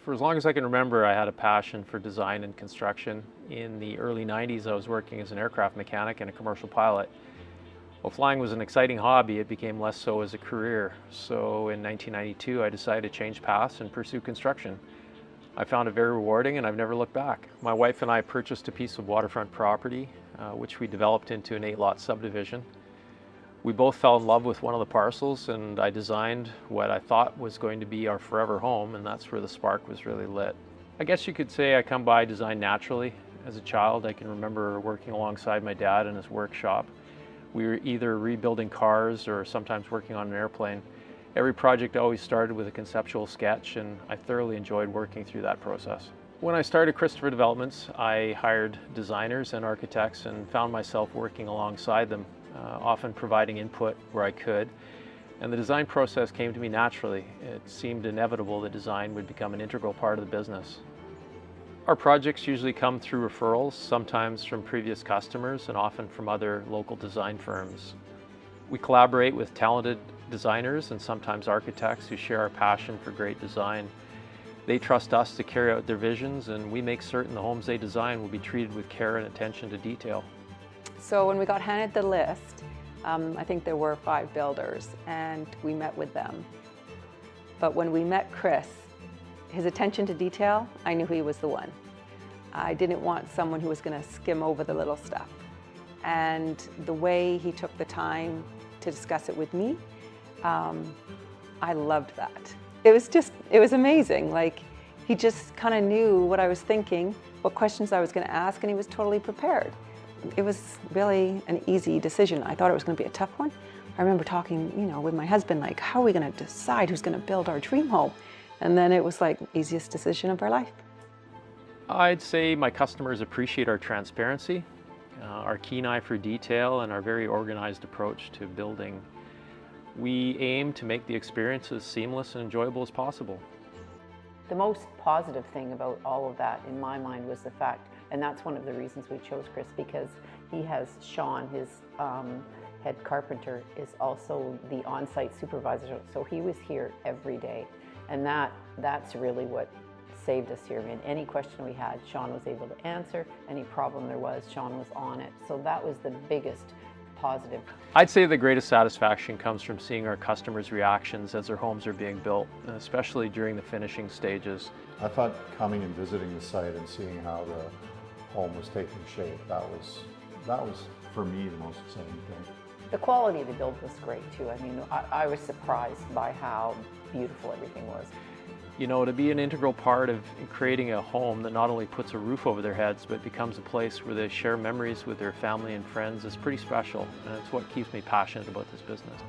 For as long as I can remember, I had a passion for design and construction. In the early 90s, I was working as an aircraft mechanic and a commercial pilot. While flying was an exciting hobby, it became less so as a career. So in 1992, I decided to change paths and pursue construction. I found it very rewarding and I've never looked back. My wife and I purchased a piece of waterfront property, which we developed into an 8-lot subdivision. We both fell in love with one of the parcels, and I designed what I thought was going to be our forever home, and that's where the spark was really lit. I guess you could say I come by design naturally. As a child, I can remember working alongside my dad in his workshop. We were either rebuilding cars or sometimes working on an airplane. Every project always started with a conceptual sketch, and I thoroughly enjoyed working through that process. When I started Christopher Developments, I hired designers and architects and found myself working alongside them, often providing input where I could. And the design process came to me naturally. It seemed inevitable that design would become an integral part of the business. Our projects usually come through referrals, sometimes from previous customers and often from other local design firms. We collaborate with talented designers and sometimes architects who share our passion for great design. They trust us to carry out their visions, and we make certain the homes they design will be treated with care and attention to detail. So when we got handed the list, I think there were 5 builders, and we met with them. But when we met Chris, his attention to detail, I knew he was the one. I didn't want someone who was going to skim over the little stuff. And the way he took the time to discuss it with me, I loved that. It was amazing. Like, he just kind of knew what I was thinking, what questions I was going to ask, and he was totally prepared. It was really an easy decision. I thought it was going to be a tough one. I remember talking, with my husband, like, how are we going to decide who's going to build our dream home? And then it was like easiest decision of our life. I'd say my customers appreciate our transparency, our keen eye for detail, and our very organized approach to building. We aim to make the experience as seamless and enjoyable as possible. The most positive thing about all of that in my mind was the fact, and that's one of the reasons we chose Chris, because he has Sean, his head carpenter, is also the on-site supervisor, so he was here every day. And that's really what saved us here. I mean, any question we had, Sean was able to answer. Any problem there was, Sean was on it. So that was the biggest positive. I'd say the greatest satisfaction comes from seeing our customers' reactions as their homes are being built, especially during the finishing stages. I thought coming and visiting the site and seeing how the home was taking shape, that was for me the most exciting thing. The quality of the build was great too. I mean, I was surprised by how beautiful everything was. To be an integral part of creating a home that not only puts a roof over their heads, but becomes a place where they share memories with their family and friends is pretty special, and it's what keeps me passionate about this business.